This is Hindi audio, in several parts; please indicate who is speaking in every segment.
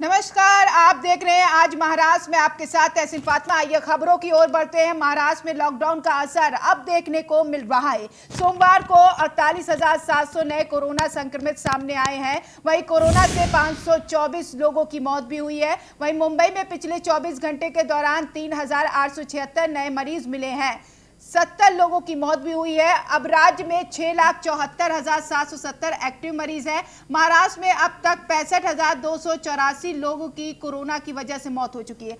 Speaker 1: नमस्कार, आप देख रहे हैं आज महाराष्ट्र में आपके साथ तहसीन फातिमा। आइए खबरों की ओर बढ़ते हैं। महाराष्ट्र में लॉकडाउन का असर अब देखने को मिल रहा है। सोमवार को 48,700 नए कोरोना संक्रमित सामने आए हैं। वहीं कोरोना से 524 लोगों की मौत भी हुई है। वहीं मुंबई में पिछले 24 घंटे के दौरान 3,876 नए मरीज मिले हैं। 70 लोगों की मौत भी हुई है। अब राज्य में 6,74,770 एक्टिव मरीज हैं। महाराष्ट्र में अब तक 65,284 लोगों की कोरोना की वजह से मौत हो चुकी है।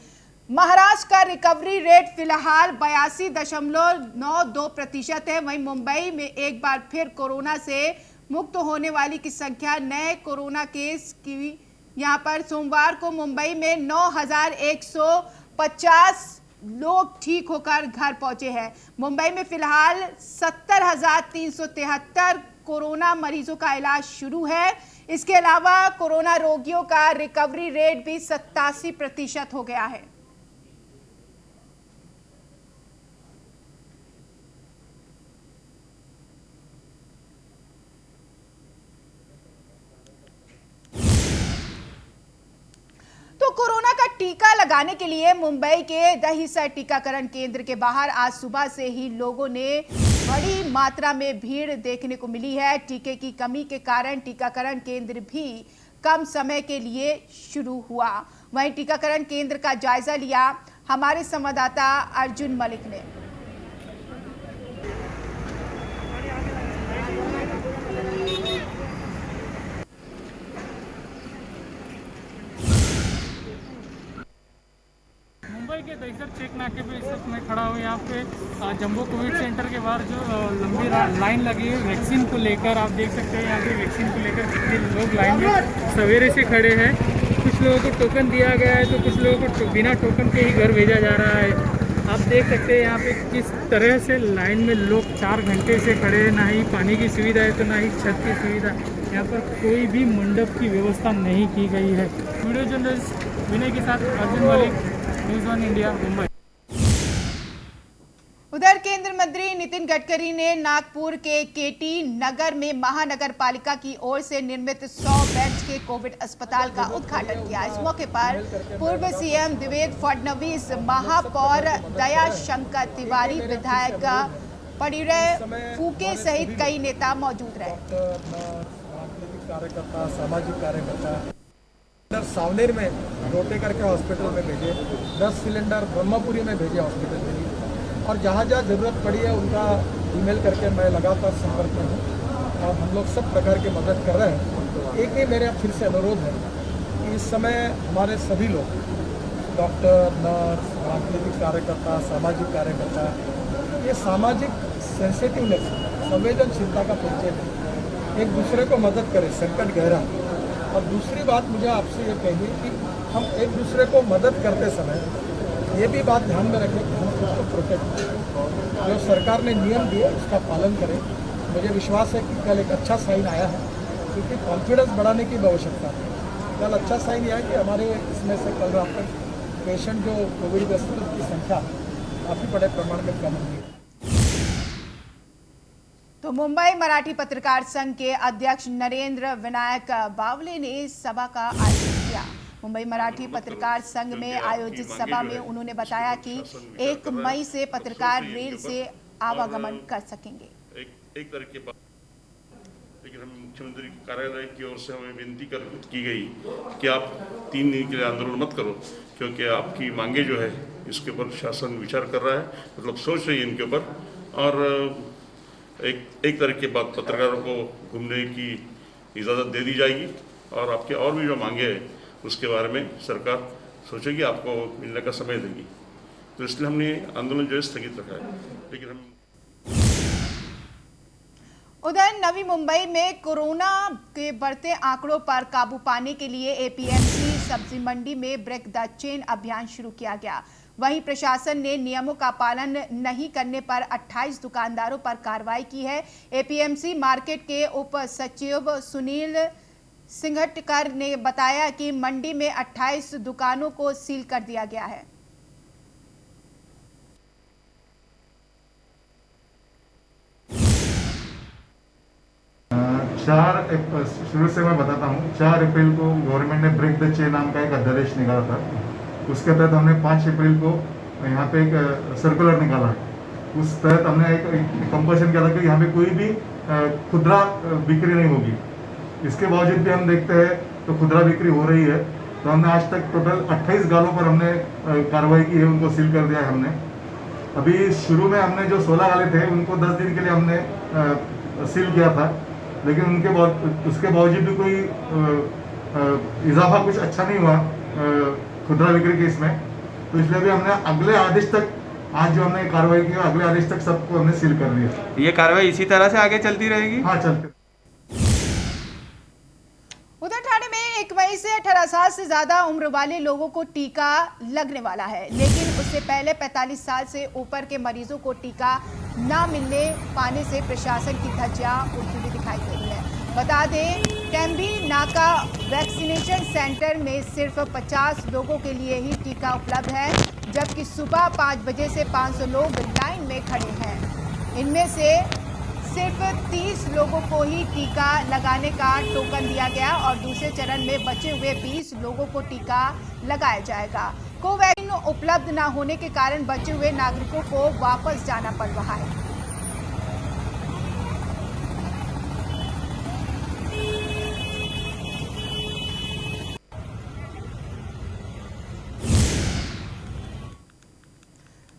Speaker 1: महाराष्ट्र का रिकवरी रेट फिलहाल 82.92% है। वहीं मुंबई में एक बार फिर कोरोना से मुक्त होने वाली की संख्या नए कोरोना केस की यहां पर सोमवार को मुंबई में 9,150 लोग ठीक होकर घर पहुंचे हैं। मुंबई में फिलहाल 70,373 कोरोना मरीजों का इलाज शुरू है। इसके अलावा कोरोना रोगियों का रिकवरी रेट भी 87% हो गया है। तो कोरोना का टीका लगाने के लिए मुंबई के दहीसर टीकाकरण केंद्र के बाहर आज सुबह से ही लोगों ने बड़ी मात्रा में भीड़ देखने को मिली है। टीके की कमी के कारण टीकाकरण केंद्र भी कम समय के लिए शुरू हुआ। वहीं टीकाकरण केंद्र का जायजा लिया हमारे संवाददाता अर्जुन मलिक ने।
Speaker 2: मुंबई के दहीसर चेक नाके पे इस वक्त मैं खड़ा हूँ। यहाँ पे जंबो कोविड सेंटर के बाहर जो लंबी लाइन लगी है वैक्सीन को लेकर, आप देख सकते हैं यहाँ पे वैक्सीन को लेकर कितने लोग लाइन में सवेरे से खड़े हैं। कुछ लोगों को टोकन दिया गया है तो कुछ लोगों को बिना टोकन के ही घर भेजा जा रहा है। आप देख सकते हैं यहाँ पे किस तरह से लाइन में लोग 4 घंटे से खड़े हैं। ना ही पानी की सुविधा है तो ना ही छत की सुविधा। यहाँ पर कोई भी मंडप की व्यवस्था नहीं की गई है। वीडियो जर्नलिस्ट विनय के साथ अर्जुन मलिक, न्यूज़ 1 इंडिया, मुंबई।
Speaker 1: उधर केंद्रीय मंत्री नितिन गडकरी ने नागपुर के केटी नगर में महानगर पालिका की ओर से निर्मित 100 बेड्स के कोविड अस्पताल का उद्घाटन किया। इस मौके पर पूर्व सीएम देवेंद्र फडणवीस, महापौर दया शंकर तिवारी, विधायक परिरय फूके सहित कई नेता मौजूद रहे।
Speaker 3: कार्यकर्ता, सामाजिक कार्यकर्ता सावनेर में रोटे करके हॉस्पिटल में भेजे, 10 सिलेंडर ब्रह्मपुरी में भेजे हॉस्पिटल के लिए, और जहाँ जहाँ ज़रूरत पड़ी है उनका ईमेल करके मैं लगातार संपर्क में हूँ और हम लोग सब प्रकार की मदद कर रहे हैं। एक ही मेरा फिर से अनुरोध है कि इस समय हमारे सभी लोग, डॉक्टर, नर्स, राजनीतिक कार्यकर्ता, सामाजिक कार्यकर्ता, ये सामाजिक सेंसिटिवनेस, संवेदनशीलता का परिचय है। एक दूसरे को मदद करें, संकट गहरा। और दूसरी बात मुझे आपसे ये कहनी है कि हम एक दूसरे को मदद करते समय ये भी बात ध्यान में रखें कि हम खुद को प्रोटेक्ट करें। जो सरकार ने नियम दिए उसका पालन करें। मुझे विश्वास है कि कल एक अच्छा साइन आया है, क्योंकि कॉन्फिडेंस बढ़ाने की भी आवश्यकता है। कल अच्छा साइन यह है कि हमारे इसमें से कल रात तक पेशेंट जो कोविड ग्रस्त की संख्या काफ़ी बड़े प्रमाण में कम हुई है।
Speaker 1: तो मुंबई मराठी पत्रकार संघ के अध्यक्ष नरेंद्र विनायक बावले ने सभा का आयोजन किया। मुंबई मराठी पत्रकार संघ में आयोजित सभा में उन्होंने बताया कि 1 मई से पत्रकार रेल से आवागमन कर सकेंगे।
Speaker 4: एक तरह की बात, लेकिन हम मुख्यमंत्री कार्यालय की ओर से हमें विनती की गई कि आप 3 दिन के लिए आंदोलन मत करो, क्योंकि आपकी मांगे जो है इसके ऊपर शासन विचार कर रहा है, मतलब सोच रही है इनके ऊपर। और एक तरह की बात, पत्रकारों को घूमने की इजाज़त दे दी जाएगी और आपके और भी जो मांगे हैं उसके बारे में सरकार सोचेगी, आपको मिलने का समय देगी। तो इसलिए हमने आंदोलन जो है स्थगित रखा है। लेकिन हम
Speaker 1: उधर नवी मुंबई में कोरोना के बढ़ते आंकड़ों पर काबू पाने के लिए एपीएमसी सब्जी मंडी में ब्रेक द चेन अभियान शुरू किया गया। वहीं प्रशासन ने नियमों का पालन नहीं करने पर 28 दुकानदारों पर कार्रवाई की है। एपीएमसी मार्केट के उप सचिव सुनील सिंघटकर ने बताया कि मंडी में 28 दुकानों को सील कर दिया गया है।
Speaker 5: शुरू से मैं बताता हूँ, 4 अप्रैल को गवर्नमेंट ने ब्रेक द चेन नाम का एक अध्यादेश निकाला था। उसके तहत हमने 5 अप्रैल को यहाँ पे एक सर्कुलर निकाला। उस तहत हमने एक कंपल्सन किया था कि यहाँ पे कोई भी खुदरा बिक्री नहीं होगी। इसके बावजूद भी हम देखते हैं तो खुदरा बिक्री हो रही है। तो हमने आज तक टोटल 28 गालों पर हमने कार्रवाई की है, उनको सील कर दिया है हमने। अभी शुरू में हमने जो 16 गाले थे उनको 10 दिन के लिए हमने सील किया था, लेकिन उसके बावजूद भी कोई इजाफा कुछ अच्छा नहीं हुआ खुदरा बिक्री के इसमें। तो इसलिए भी हमने अगले आदेश तक, आज जो हमने कार्रवाई की, अगले आदेश तक सबको हमने सील कर दिया।
Speaker 6: ये कार्रवाई इसी तरह से आगे चलती रहेगी?
Speaker 5: हाँ, चलते।
Speaker 1: उधर ठाणे में 1 मई से 18 साल से ज्यादा उम्र वाले लोगों को टीका लगने वाला है, लेकिन उससे पहले 45 साल से ऊपर के मरीजों को टीका न मिलने पाने से प्रशासन की धज्जियां उड़ती हुई दिखाई दे रही है। बता दें, टेम्बी नाका वैक्सीनेशन सेंटर में सिर्फ 50 लोगों के लिए ही टीका उपलब्ध है, जबकि सुबह 5 बजे से 500 लोग लाइन में खड़े हैं। इनमें से सिर्फ 30 लोगों को ही टीका लगाने का टोकन दिया गया और दूसरे चरण में बचे हुए 20 लोगों को टीका लगाया जाएगा। कोवैक्सीन उपलब्ध न होने के कारण बचे हुए नागरिकों को वापस जाना पड़ रहा है।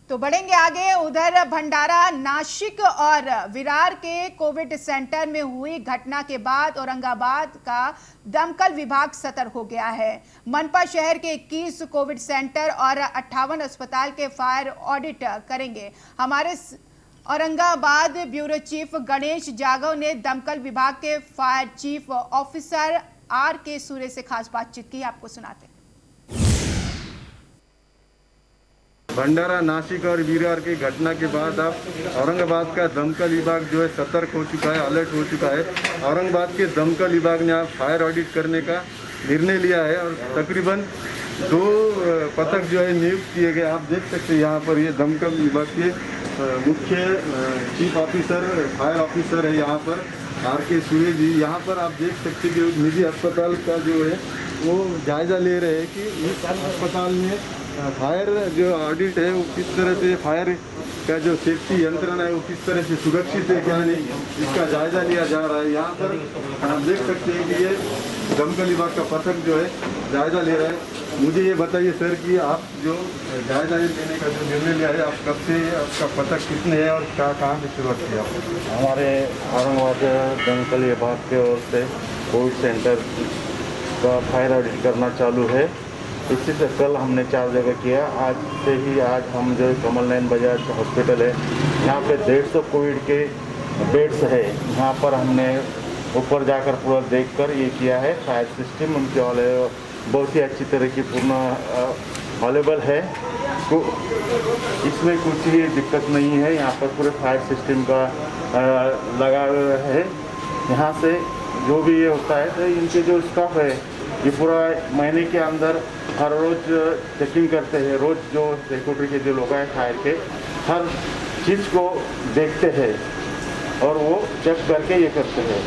Speaker 1: तो बढ़ेंगे आगे। उधर भंडारा, नासिक और विरार के कोविड सेंटर में हुई घटना के बाद औरंगाबाद का दमकल विभाग सतर्क हो गया है। मनपा शहर के 21 कोविड सेंटर और 58 अस्पताल के फायर ऑडिट करेंगे। हमारे औरंगाबाद ब्यूरो चीफ गणेश जागव ने दमकल विभाग के फायर चीफ ऑफिसर RK सूर्य से खास बातचीत की, आपको सुनाते हैं।
Speaker 7: भंडारा, नासिक और विरार की घटना के बाद अब औरंगाबाद का दमकल विभाग जो है सतर्क हो चुका है, अलर्ट हो चुका है। औरंगाबाद के दमकल विभाग ने अब फायर ऑडिट करने का निर्णय लिया है और तकरीबन 2 पथक जो है नियुक्त किए गए। आप देख सकते हैं यहाँ पर ये दमकल विभाग के मुख्य चीफ ऑफिसर, फायर ऑफिसर है यहाँ पर RK सूर्य जी। यहाँ पर आप देख सकते हैं कि निजी अस्पताल का जो है वो जायज़ा ले रहे हैं कि इस अस्पताल में फायर जो ऑडिट है वो किस तरह से, फायर का जो सेफ्टी यंत्रणा है वो किस तरह से सुरक्षित है क्या नहीं, इसका जायज़ा लिया जा रहा है। यहाँ पर आप देख सकते हैं कि ये दमकल विभाग का पथक जो है जायज़ा ले रहा है। मुझे ये बताइए सर कि आप जो जायज़ा लेने का जो निर्णय लिया है, आप कब से, आपका पथक कितने हैं और कहाँ से शुरुआत की आप?
Speaker 8: हमारे औरंगाबाद दमकल विभाग की ओर से कोविड सेंटर का फायर ऑडिट करना चालू है। इसी से कल हमने 4 जगह किया। आज से ही आज हम जो कमल नयन बजाज हॉस्पिटल है, यहाँ पे 150 कोविड के बेड्स है। यहाँ पर हमने ऊपर जाकर पूरा देखकर ये किया है। फायर सिस्टम उनके वाले बहुत ही अच्छी तरह की पूर्ण अवेलेबल है, तो इसमें कुछ ही दिक्कत नहीं है। यहाँ पर पूरे फायर सिस्टम का लगा हुआ है। यहाँ से जो भी ये होता है तो इनके जो स्टाफ है ये पूरा महीने के अंदर हर रोज़ चेकिंग करते हैं। रोज़ जो सिक्योरिटी के जो लोग हैं फायर के, हर चीज़ को देखते हैं और वो चेक करके ये करते हैं।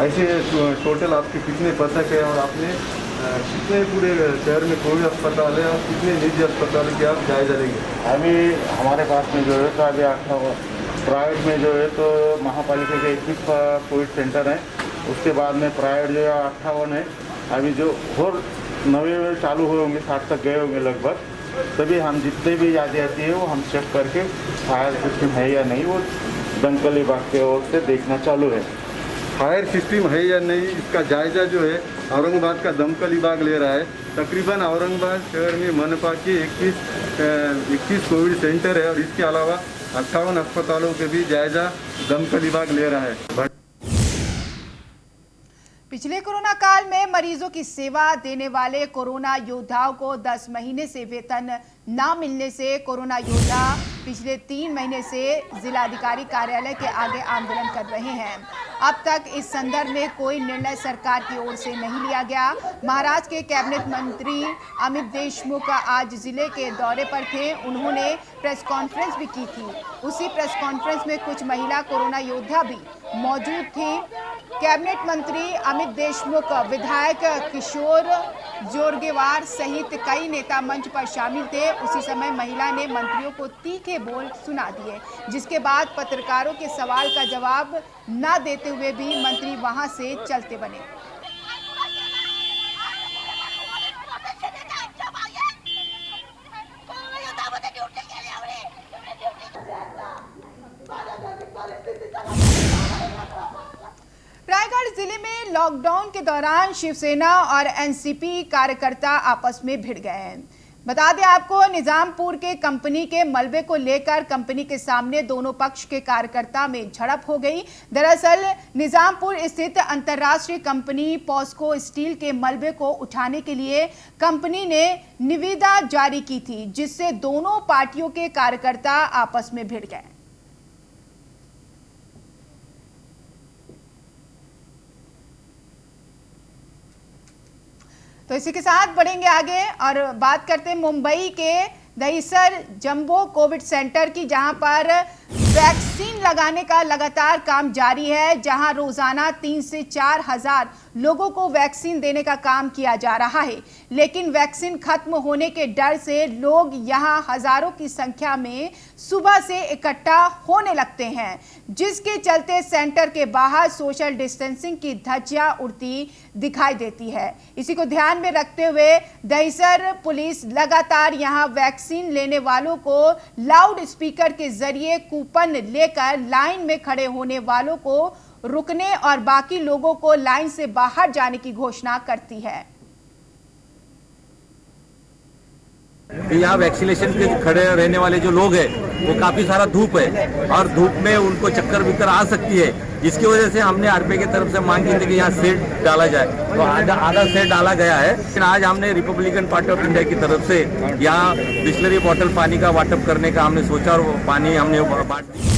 Speaker 7: ऐसे टोटल आपके कितने पथक है और आपने कितने पूरे शहर में कोविड अस्पताल है और कितने निजी अस्पताल के आप जायजा लेंगे?
Speaker 8: अभी हमारे पास में जो है तो अभी 8 प्राइवेट में जो है तो महापालिका के 21 कोविड सेंटर हैं। उसके बाद में प्राइवेट जो है 58 है। अभी जो और नवे चालू हुए होंगे, 60 तक गए होंगे लगभग। तभी हम जितने भी यादें आती है वो हम चेक करके फायर सिस्टम है या नहीं वो दमकल विभाग की ओर से देखना चालू है।
Speaker 7: फायर सिस्टम है या नहीं इसका जायज़ा जो है औरंगाबाद का दमकल विभाग ले रहा है। तकरीबन औरंगाबाद शहर में मनपा के 21 कोविड सेंटर है और इसके अलावा 58 अस्पतालों के भी जायज़ा दमकल विभाग ले रहा है।
Speaker 1: पिछले कोरोना काल में मरीजों की सेवा देने वाले कोरोना योद्धाओं को 10 महीने से वेतन न मिलने से कोरोना योद्धा पिछले 3 महीने से जिलाधिकारी कार्यालय के आगे आंदोलन कर रहे हैं। अब तक इस संदर्भ में कोई निर्णय सरकार की ओर से नहीं लिया गया। महाराष्ट्र के कैबिनेट मंत्री अमित देशमुख आज जिले के दौरे पर थे। उन्होंने प्रेस कॉन्फ्रेंस भी की थी। उसी प्रेस कॉन्फ्रेंस में कुछ महिला कोरोना योद्धा भी मौजूद थी। कैबिनेट मंत्री अमित देशमुख, विधायक किशोर जोरगेवार सहित कई नेता मंच पर शामिल थे। उसी समय महिला ने मंत्रियों को तीखे बोल सुना दिए, जिसके बाद पत्रकारों के सवाल का जवाब न देते हुए भी मंत्री वहां से चलते बने। रायगढ़ जिले में लॉकडाउन के दौरान शिवसेना और एनसीपी कार्यकर्ता आपस में भिड़ गए हैं। बता दें आपको, निजामपुर के कंपनी के मलबे को लेकर कंपनी के सामने दोनों पक्ष के कार्यकर्ता में झड़प हो गई। दरअसल निजामपुर स्थित अंतर्राष्ट्रीय कंपनी पॉस्को स्टील के मलबे को उठाने के लिए कंपनी ने निविदा जारी की थी, जिससे दोनों पार्टियों के कार्यकर्ता आपस में भिड़ गए। तो इसी के साथ बढ़ेंगे आगे और बात करते हैं मुंबई के दहिसर जंबो कोविड सेंटर की, जहां पर वैक्सीन लगाने का लगातार काम जारी है, जहां रोजाना 3 से 4 हजार लोगों को वैक्सीन देने का काम किया जा रहा है। लेकिन वैक्सीन खत्म होने के डर से लोग यहां हजारों की संख्या में सुबह से इकट्ठा होने लगते हैं, जिसके चलते सेंटर के बाहर सोशल डिस्टेंसिंग की धज्जियां उड़ती दिखाई देती है। इसी को ध्यान में रखते हुए दहिसर पुलिस लगातार यहां वैक्सीन लेने वालों को लाउड स्पीकर के जरिए कूपन लेकर लाइन में खड़े होने वालों को रुकने और बाकी लोगों को लाइन से बाहर जाने की घोषणा करती है।
Speaker 9: यहाँ वैक्सीनेशन के खड़े रहने वाले जो लोग हैं वो काफी सारा धूप है और धूप में उनको चक्कर विक्कर आ सकती है, जिसकी वजह से हमने आरपीआई की तरफ से मांग की थी कि यहाँ शेड डाला जाए, तो आधा शेड डाला गया है। लेकिन आज हमने रिपब्लिकन पार्टी ऑफ इंडिया की तरफ से यहाँ बिस्लरी बॉटल पानी का वाटप करने का हमने सोचा और वो पानी हमने बांट दिया।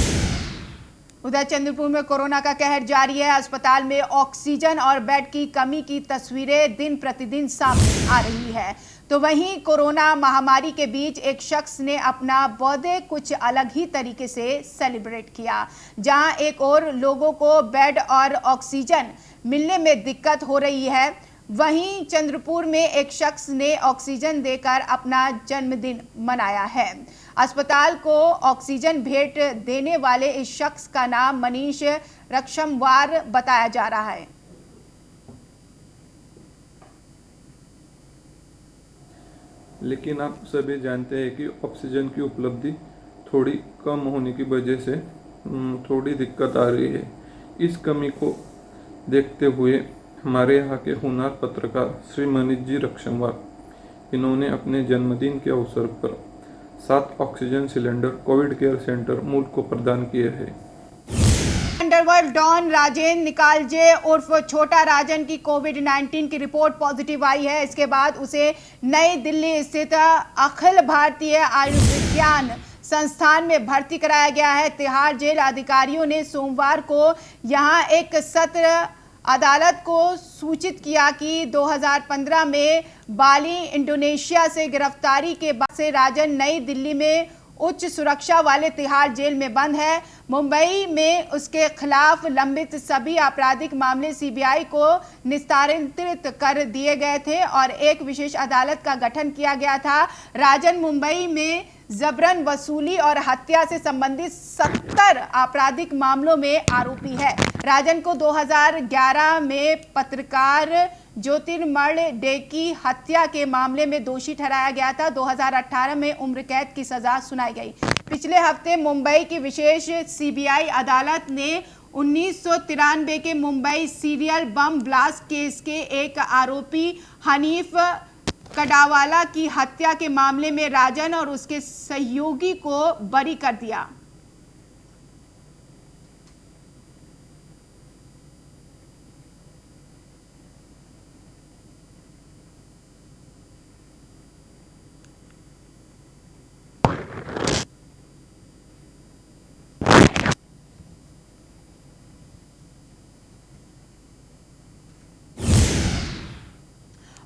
Speaker 1: उधर चंद्रपुर में कोरोना का कहर जारी है। अस्पताल में ऑक्सीजन और बेड की कमी की तस्वीरें दिन प्रतिदिन सामने आ रही है। तो वहीं कोरोना महामारी के बीच एक शख्स ने अपना बर्थडे कुछ अलग ही तरीके से सेलिब्रेट किया, जहां एक और लोगों को बेड और ऑक्सीजन मिलने में दिक्कत हो रही है। वहीं चंद्रपुर में एक शख्स ने ऑक्सीजन देकर अपना जन्मदिन मनाया है। अस्पताल को ऑक्सीजन भेंट देने वाले इस शख्स का नाम मनीष रक्षमवार बताया जा रहा है।
Speaker 10: लेकिन आप सभी जानते हैं कि ऑक्सीजन की उपलब्धि थोड़ी कम होने की वजह से थोड़ी दिक्कत आ रही है। इस कमी को देखते हुए हमारे यहाँ के हुनर पत्रकार श्री मनीष जी रक्षमवार, इन्होंने अपने जन्मदिन के अवसर पर 7 oxygen cylinder Covid care centre मुल्क को प्रदान किए हैं।
Speaker 1: अंडरवर्ल्ड डॉन राजेंद्र निकालजे उर्फ छोटा राजन की कोविड-19 की रिपोर्ट पॉजिटिव आई है। इसके बाद उसे नई दिल्ली स्थित अखिल भारतीय आयुर्विज्ञान संस्थान में भर्ती कराया गया है। तिहाड़ जेल अधिकारियों ने सोमवार को यहां एक सत्र अदालत को सूचित किया कि 2015 में बाली इंडोनेशिया से गिरफ्तारी के बाद से राजन नई दिल्ली में उच्च सुरक्षा वाले तिहाड़ जेल में बंद है। मुंबई में उसके खिलाफ लंबित सभी आपराधिक मामले सीबीआई को निस्तारित कर दिए गए थे और एक विशेष अदालत का गठन किया गया था। राजन मुंबई में जबरन वसूली और हत्या से संबंधित 70 आपराधिक मामलों में आरोपी है। राजन को 2011 में पत्रकार ज्योतिर्मय डे की हत्या के मामले में दोषी ठहराया गया था। 2018 में उम्र कैद की सजा सुनाई गई। पिछले हफ्ते मुंबई की विशेष सीबीआई अदालत ने 1993 के Mumbai serial bomb blast case के एक आरोपी हनीफ कडावाला की हत्या के मामले में राजन और उसके सहयोगी को बरी कर दिया।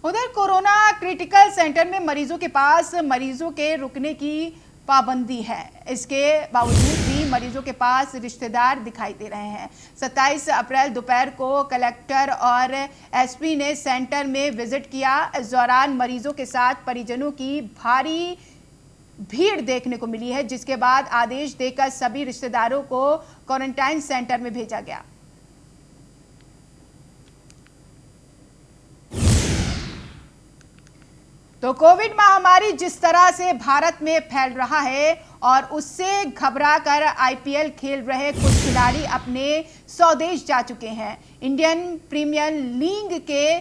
Speaker 1: उधर कोरोना क्रिटिकल सेंटर में मरीजों के पास मरीजों के रुकने की पाबंदी है। इसके बावजूद भी भी मरीजों के पास रिश्तेदार दिखाई दे रहे हैं। 27 अप्रैल दोपहर को कलेक्टर और एसपी ने सेंटर में विजिट किया। इस दौरान मरीजों के साथ परिजनों की भारी भीड़ देखने को मिली है, जिसके बाद आदेश देकर सभी रिश्तेदारों को क्वारंटाइन सेंटर में भेजा गया। तो कोविड महामारी जिस तरह से भारत में फैल रहा है और उससे घबराकर आईपीएल खेल रहे कुछ खिलाड़ी अपने स्वदेश जा चुके हैं। इंडियन प्रीमियर लीग के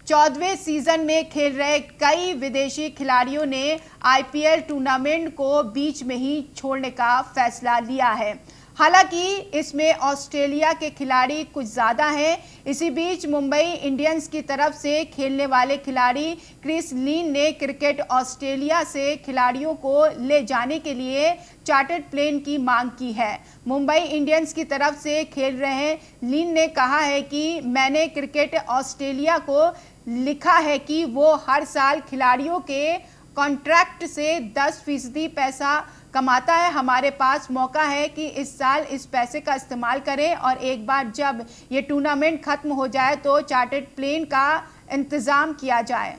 Speaker 1: 14वें सीजन में खेल रहे कई विदेशी खिलाड़ियों ने आईपीएल टूर्नामेंट को बीच में ही छोड़ने का फैसला लिया है। हालांकि इसमें ऑस्ट्रेलिया के खिलाड़ी कुछ ज़्यादा हैं। इसी बीच मुंबई इंडियंस की तरफ से खेलने वाले खिलाड़ी क्रिस लीन ने क्रिकेट ऑस्ट्रेलिया से खिलाड़ियों को ले जाने के लिए चार्टर्ड प्लेन की मांग की है। मुंबई इंडियंस की तरफ से खेल रहे लीन ने कहा है कि मैंने क्रिकेट ऑस्ट्रेलिया को लिखा है कि वो हर साल खिलाड़ियों के कॉन्ट्रैक्ट से 10% पैसा कमाता है। हमारे पास मौका है कि इस साल इस पैसे का इस्तेमाल करें और एक बार जब ये टूर्नामेंट खत्म हो जाए तो चार्टर्ड प्लेन का इंतजाम किया जाए।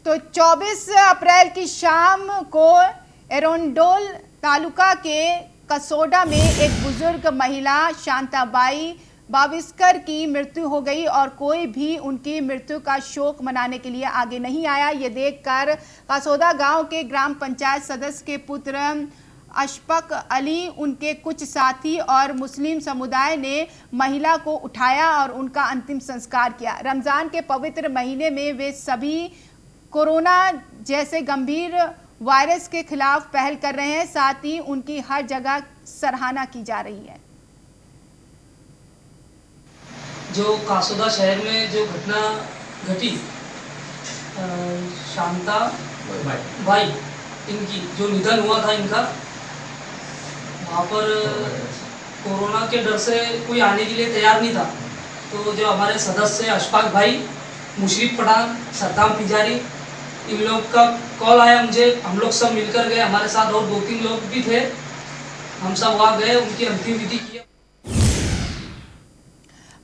Speaker 1: तो 24 अप्रैल की शाम को एरोंडोल तालुका के कसोडा में एक बुजुर्ग महिला शांताबाई बाविस्कर की मृत्यु हो गई और कोई भी उनकी मृत्यु का शोक मनाने के लिए आगे नहीं आया। ये देखकर कसोदा गांव के ग्राम पंचायत सदस्य के पुत्र अशफक अली, उनके कुछ साथी और मुस्लिम समुदाय ने महिला को उठाया और उनका अंतिम संस्कार किया। रमजान के पवित्र महीने में वे सभी कोरोना जैसे गंभीर वायरस के खिलाफ पहल कर रहे हैं। साथ ही उनकी हर जगह सराहना की जा रही है।
Speaker 11: जो कासोदा शहर में जो घटना घटी, शांता भाई इनकी जो निधन हुआ था इनका, वहाँ पर कोरोना के डर से कोई आने के लिए तैयार नहीं था। तो जो हमारे सदस्य अशफाक भाई, मुशरिफ पठान, सद्दाम पिजारी, इन लोग का कॉल आया मुझे। हम लोग सब मिलकर गए, हमारे साथ और 2-3 लोग भी थे। हम सब वहाँ गए, उनकी अंतिम विधि की।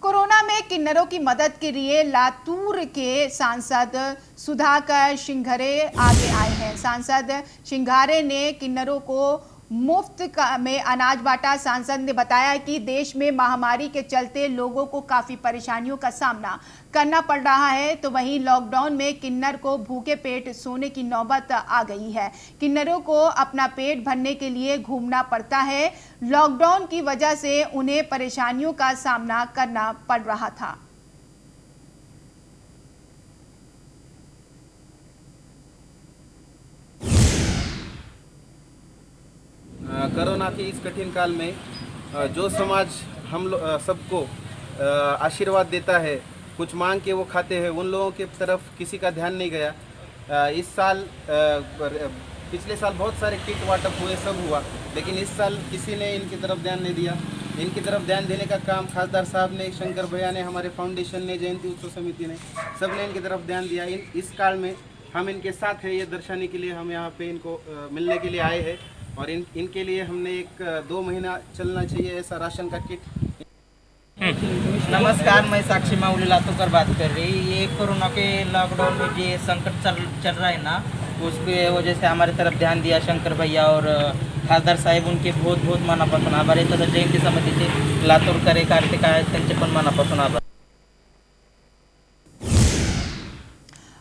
Speaker 1: कोरोना में किन्नरों की मदद के लिए लातूर के सांसद सुधाकर शिंघरे आगे आए हैं। सांसद शिंघारे ने किन्नरों को मुफ्त में अनाज बांटा। सांसद ने बताया कि देश में महामारी के चलते लोगों को काफ़ी परेशानियों का सामना करना पड़ रहा है, तो वहीं लॉकडाउन में किन्नर को भूखे पेट सोने की नौबत आ गई है। किन्नरों को अपना पेट भरने के लिए घूमना पड़ता है। लॉकडाउन की वजह से उन्हें परेशानियों का सामना करना पड़ रहा था।
Speaker 12: कोरोना के इस कठिन काल में जो समाज हम सबको आशीर्वाद देता है, कुछ मांग के वो खाते हैं, उन लोगों की तरफ किसी का ध्यान नहीं गया। इस साल पिछले साल बहुत सारे किट वाटअप हुए, सब हुआ, लेकिन इस साल किसी ने इनकी तरफ ध्यान नहीं दिया। इनकी तरफ ध्यान देने का काम खासदार साहब ने, शंकर भैया ने, हमारे फाउंडेशन ने, जयंती उत्सव समिति ने, सब ने इनकी तरफ ध्यान दिया। इस काल में हम इनके साथ हैं, ये दर्शाने के लिए हम यहाँ पे इनको मिलने के लिए आए हैं। और इनके लिए हमने 1-2 महीना चलना चाहिए ऐसा राशन का किट।
Speaker 13: नमस्कार, मैं साक्षी माउली लातूकर बात कर रही। ये कोरोना के लॉकडाउन में जो संकट चल रहा है ना, उसके वजह से हमारी तरफ ध्यान दिया शंकर भैया और खासदार साहेब, उनके बहुत बहुत मनापासून आभार आहे। तसंच जयंती समितीचे लातूरकर कार्तिक आहेत, त्यांचे पण मनापासून आभार।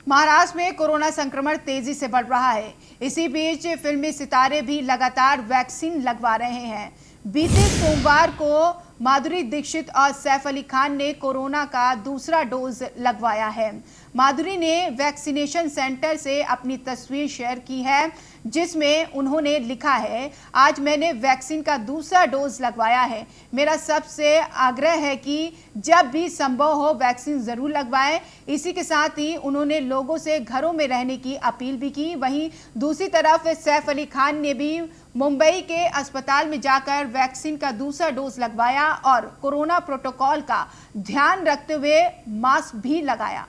Speaker 1: महाराष्ट्र में कोरोना संक्रमण तेजी से बढ़ रहा है। इसी बीच फिल्मी सितारे भी लगातार वैक्सीन लगवा रहे हैं। बीते सोमवार को माधुरी दीक्षित और सैफ अली खान ने कोरोना का दूसरा डोज लगवाया है। माधुरी ने वैक्सीनेशन सेंटर से अपनी तस्वीर शेयर की है, जिसमें उन्होंने लिखा है, आज मैंने वैक्सीन का दूसरा डोज लगवाया है। मेरा सबसे आग्रह है कि जब भी संभव हो वैक्सीन ज़रूर लगवाएं। इसी के साथ ही उन्होंने लोगों से घरों में रहने की अपील भी की। वहीं दूसरी तरफ सैफ अली खान ने भी मुंबई के अस्पताल में जाकर वैक्सीन का दूसरा डोज लगवाया और कोरोना प्रोटोकॉल का ध्यान रखते हुए मास्क भी लगाया।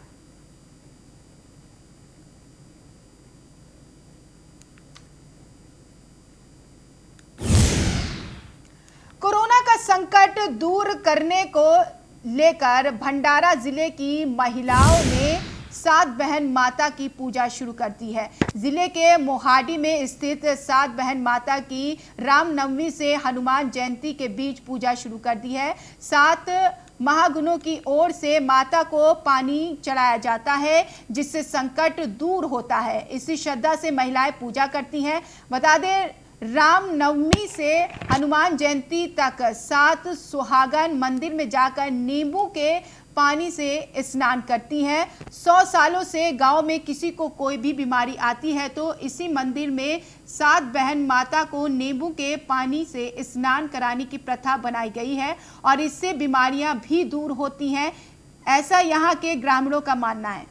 Speaker 1: संकट दूर करने को लेकर भंडारा जिले की महिलाओं ने सात बहन माता की पूजा शुरू कर दी है। जिले के मोहाडी में स्थित सात बहन माता की रामनवमी से हनुमान जयंती के बीच पूजा शुरू कर दी है। सात महागुणों की ओर से माता को पानी चढ़ाया जाता है, जिससे संकट दूर होता है। इसी श्रद्धा से महिलाएं पूजा करती हैं। बता दें, रामनवमी से हनुमान जयंती तक सात सुहागन मंदिर में जाकर नींबू के पानी से स्नान करती हैं। 100 सालों से गांव में किसी को कोई भी बीमारी आती है तो इसी मंदिर में सात बहन माता को नींबू के पानी से स्नान कराने की प्रथा बनाई गई है और इससे बीमारियां भी दूर होती हैं, ऐसा यहां के ग्रामीणों का मानना है।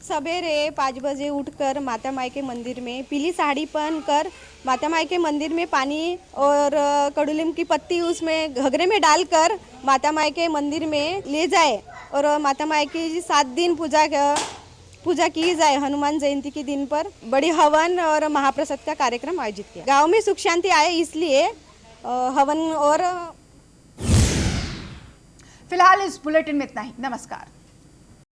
Speaker 14: सवेरे 5 बजे उठकर माता माई के मंदिर में पीली साड़ी पहनकर माता माई के मंदिर में पानी और कड़ुलिम की पत्ती उसमें घगरे में डालकर माता माई के मंदिर में ले जाए और माता माई की 7 दिन पूजा की जाए। हनुमान जयंती के दिन पर बड़ी हवन और महाप्रसाद का कार्यक्रम आयोजित किया। गांव में सुख शांति आए इसलिए हवन और
Speaker 1: फिलहाल इस बुलेटिन में इतना ही। नमस्कार।